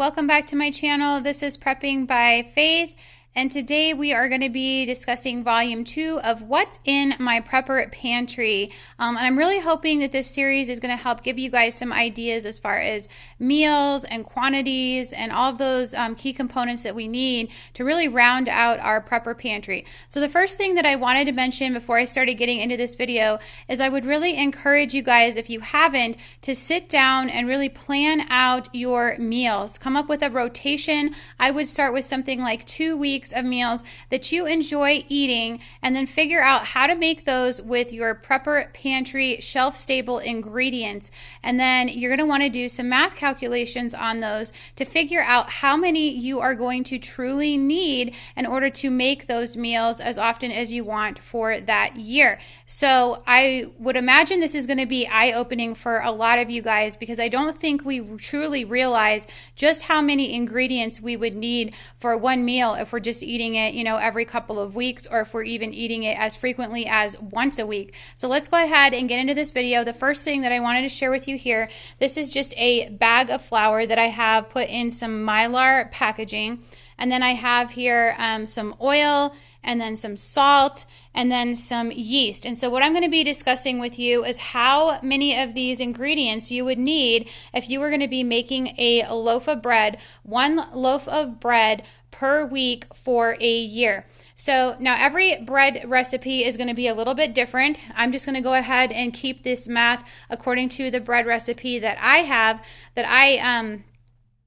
welcome back to my channel. This is Prepping by Faith, and today we are going to be discussing volume 2 of what's in my prepper pantry. And I'm really hoping that this series is going to help give you guys some ideas as far as meals and quantities and all of those key components that we need to really round out our prepper pantry. So the first thing that I wanted to mention before I started getting into this video is I would really encourage you guys, if you haven't, to sit down and really plan out your meals. Come up with a rotation. I would start with something like 2 weeks of meals that you enjoy eating, and then figure out how to make those with your prepper pantry shelf-stable ingredients. And then you're going to want to do some math calculations on those to figure out how many you are going to truly need in order to make those meals as often as you want for that year. So I would imagine this is going to be eye-opening for a lot of you guys, because I don't think we truly realize just how many ingredients we would need for one meal if we're just eating it, every couple of weeks, or if we're even eating it as frequently as once a week. So let's go ahead and get into this video. The first thing that I wanted to share with you here, this is just a bag of flour that I have put in some Mylar packaging. And then I have here some oil, and then some salt, and then some yeast. And so what I'm going to be discussing with you is how many of these ingredients you would need if you were going to be making a loaf of bread, one loaf of bread per week for a year. So now every bread recipe is going to be a little bit different. I'm just going to go ahead and keep this math according to the bread recipe that I have, that I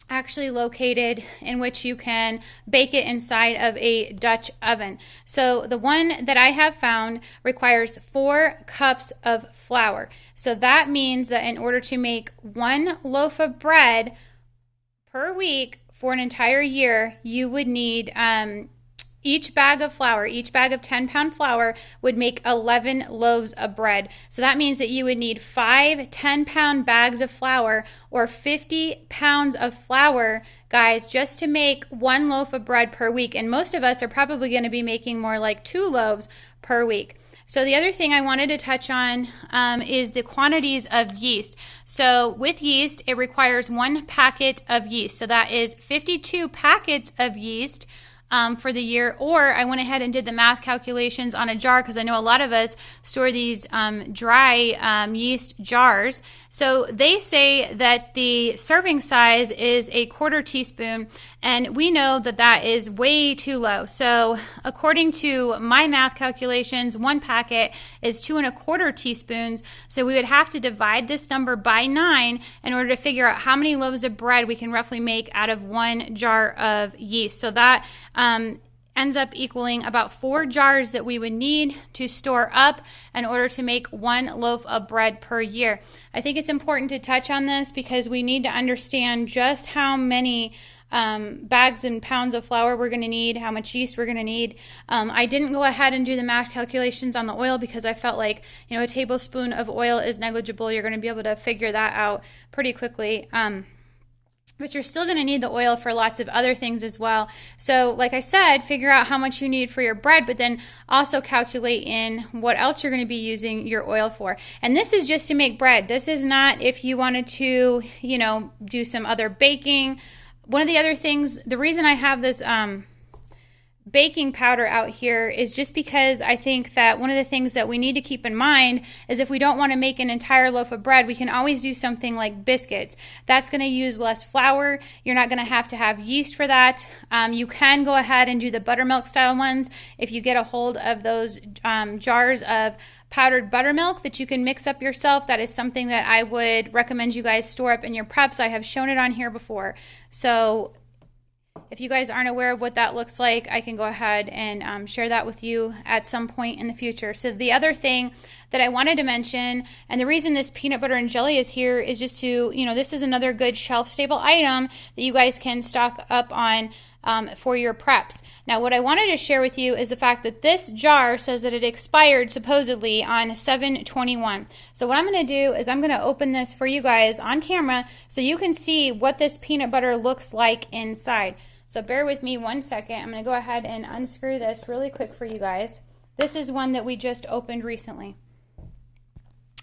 actually located, in which you can bake it inside of a Dutch oven. So the one that I have found requires 4 cups of flour. So that means that in order to make one loaf of bread per week for an entire year, you would need each bag of flour, each bag of 10-pound flour would make 11 loaves of bread. So that means that you would need 5 10-pound bags of flour, or 50 pounds of flour, guys, just to make one loaf of bread per week. And most of us are probably going to be making more like 2 loaves per week. So the other thing I wanted to touch on is the quantities of yeast. So with yeast, it requires 1 packet of yeast. So that is 52 packets of yeast for the year. Or I went ahead and did the math calculations on a jar, because I know a lot of us store these dry yeast jars. So they say that the serving size is a 1/4 teaspoon, and we know that that is way too low. So according to my math calculations, 1 packet is 2 1/4 teaspoons. So we would have to divide this number by 9 in order to figure out how many loaves of bread we can roughly make out of 1 jar of yeast. So that ends up equaling about 4 jars that we would need to store up in order to make 1 loaf of bread per year. I think it's important to touch on this because we need to understand just how many bags and pounds of flour we're going to need, how much yeast we're going to need. I didn't go ahead and do the math calculations on the oil because I felt like, a tablespoon of oil is negligible. You're going to be able to figure that out pretty quickly. But you're still going to need the oil for lots of other things as well. So like I said, figure out how much you need for your bread, but then also calculate in what else you're going to be using your oil for. And this is just to make bread. This is not if you wanted to, do some other baking. One of the other things, the reason I have this baking powder out here is just because I think that one of the things that we need to keep in mind is if we don't want to make an entire loaf of bread, we can always do something like biscuits. That's going to use less flour. You're not going to have yeast for that. You can go ahead and do the buttermilk style ones if you get a hold of those jars of powdered buttermilk that you can mix up yourself. That is something that I would recommend you guys store up in your preps. I have shown it on here before. So if you guys aren't aware of what that looks like, I can go ahead and share that with you at some point in the future. So the other thing that I wanted to mention, and the reason this peanut butter and jelly is here, is just to, this is another good shelf-stable item that you guys can stock up on for your preps. Now, what I wanted to share with you is the fact that this jar says that it expired supposedly on 7/21. So what I'm going to do is I'm going to open this for you guys on camera so you can see what this peanut butter looks like inside. So bear with me 1 second. I'm going to go ahead and unscrew this really quick for you guys. This is one that we just opened recently.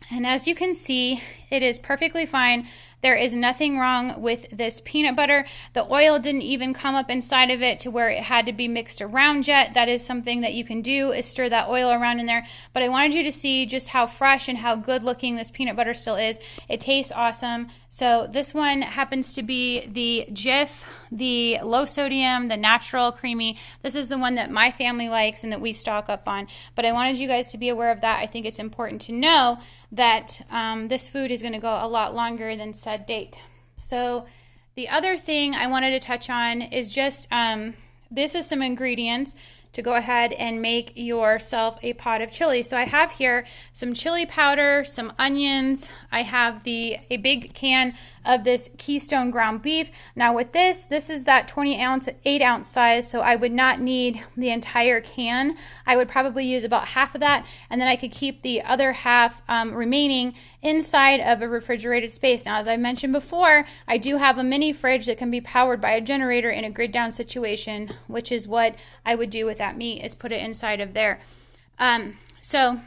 And as you can see, it is perfectly fine. There is nothing wrong with this peanut butter. The oil didn't even come up inside of it to where it had to be mixed around yet. That is something that you can do, is stir that oil around in there. But I wanted you to see just how fresh and how good looking this peanut butter still is. It tastes awesome. So this one happens to be the Jif, the low sodium, the natural creamy. This is the one that my family likes and that we stock up on. But I wanted you guys to be aware of that. I think it's important to know that this food is going to go a lot longer than said date. So the other thing I wanted to touch on is just this is some ingredients to go ahead and make yourself a pot of chili. So I have here some chili powder, some onions. I have a big can of this Keystone ground beef. Now with this is that 20-ounce, 8-ounce size, so I would not need the entire can. I would probably use about half of that, and then I could keep the other half remaining inside of a refrigerated space. Now, as I mentioned before, I do have a mini fridge that can be powered by a generator in a grid down situation, which is what I would do with that meat, is put it inside of there. So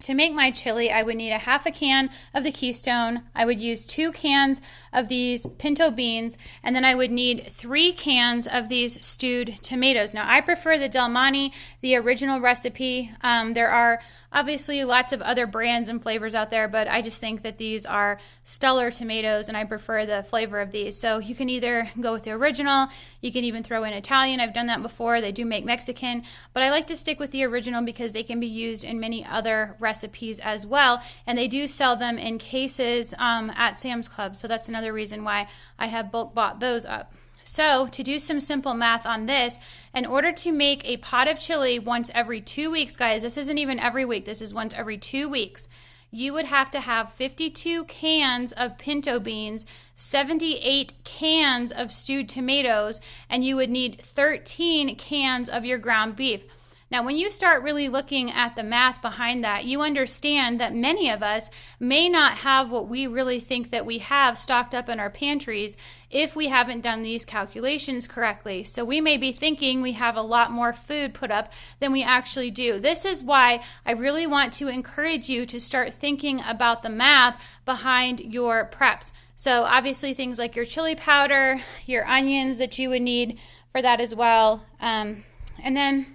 to make my chili, I would need a half a can of the Keystone. I would use 2 cans of these pinto beans, and then I would need 3 cans of these stewed tomatoes. Now, I prefer the Del Monte, the original recipe. There are obviously lots of other brands and flavors out there, but I just think that these are stellar tomatoes, and I prefer the flavor of these. So you can either go with the original, you can even throw in Italian. I've done that before. They do make Mexican, but I like to stick with the original because they can be used in many other recipes as well, and they do sell them in cases at Sam's Club, so that's another reason why I have bulk bought those up. So to do some simple math on this, in order to make a pot of chili once every 2 weeks, guys, this isn't even every week, this is once every 2 weeks, you would have to have 52 cans of pinto beans, 78 cans of stewed tomatoes, and you would need 13 cans of your ground beef. Now, when you start really looking at the math behind that, you understand that many of us may not have what we really think that we have stocked up in our pantries if we haven't done these calculations correctly. So we may be thinking we have a lot more food put up than we actually do. This is why I really want to encourage you to start thinking about the math behind your preps. So obviously things like your chili powder, your onions that you would need for that as well, and then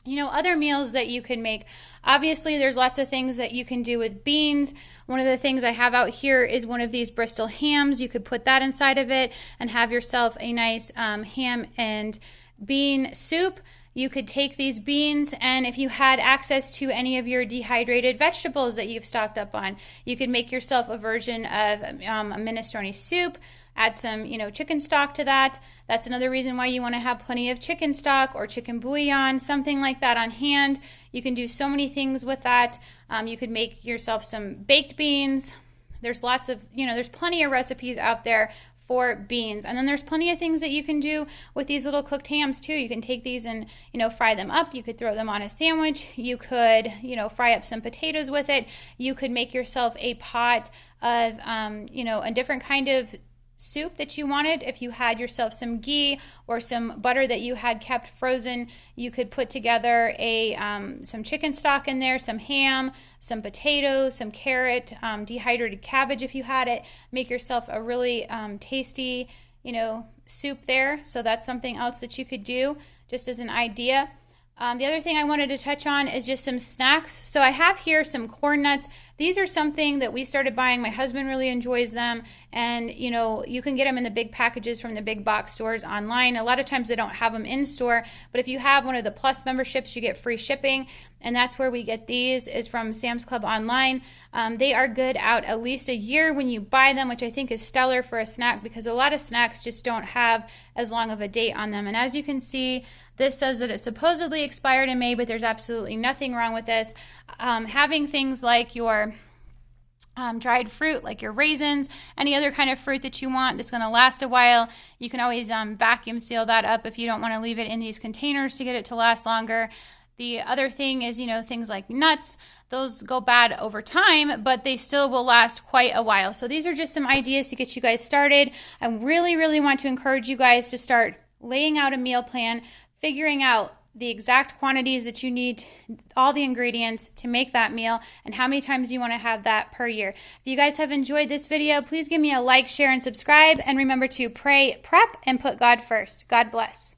other meals that you can make. Obviously, there's lots of things that you can do with beans. One of the things I have out here is one of these Bristol hams. You could put that inside of it and have yourself a nice ham and bean soup. You could take these beans, and if you had access to any of your dehydrated vegetables that you've stocked up on, you could make yourself a version of a minestrone soup. Add some, chicken stock to that. That's another reason why you want to have plenty of chicken stock or chicken bouillon, something like that on hand. You can do so many things with that. You could make yourself some baked beans. There's lots of, there's plenty of recipes out there for beans. And then there's plenty of things that you can do with these little cooked hams too. You can take these and, fry them up. You could throw them on a sandwich. You could, fry up some potatoes with it. You could make yourself a pot of, a different kind of soup that you wanted. If you had yourself some ghee or some butter that you had kept frozen, you could put together some chicken stock in there, some ham, some potatoes, some carrot, dehydrated cabbage if you had it. Make yourself a really tasty, soup there. So that's something else that you could do just as an idea. The other thing I wanted to touch on is just some snacks. So I have here some corn nuts. These are something that we started buying. My husband really enjoys them. And, you can get them in the big packages from the big box stores online. A lot of times they don't have them in store. But if you have one of the Plus memberships, you get free shipping. And that's where we get these, is from Sam's Club online. They are good out at least a year when you buy them, which I think is stellar for a snack because a lot of snacks just don't have as long of a date on them. And as you can see, this says that it supposedly expired in May, but there's absolutely nothing wrong with this. Having things like your dried fruit, like your raisins, any other kind of fruit that you want that's going to last a while, you can always vacuum seal that up if you don't want to leave it in these containers to get it to last longer. The other thing is, things like nuts, those go bad over time, but they still will last quite a while. So these are just some ideas to get you guys started. I really, really want to encourage you guys to start laying out a meal plan, figuring out the exact quantities that you need, all the ingredients to make that meal, and how many times you want to have that per year. If you guys have enjoyed this video, please give me a like, share, and subscribe. And remember to pray, prep, and put God first. God bless.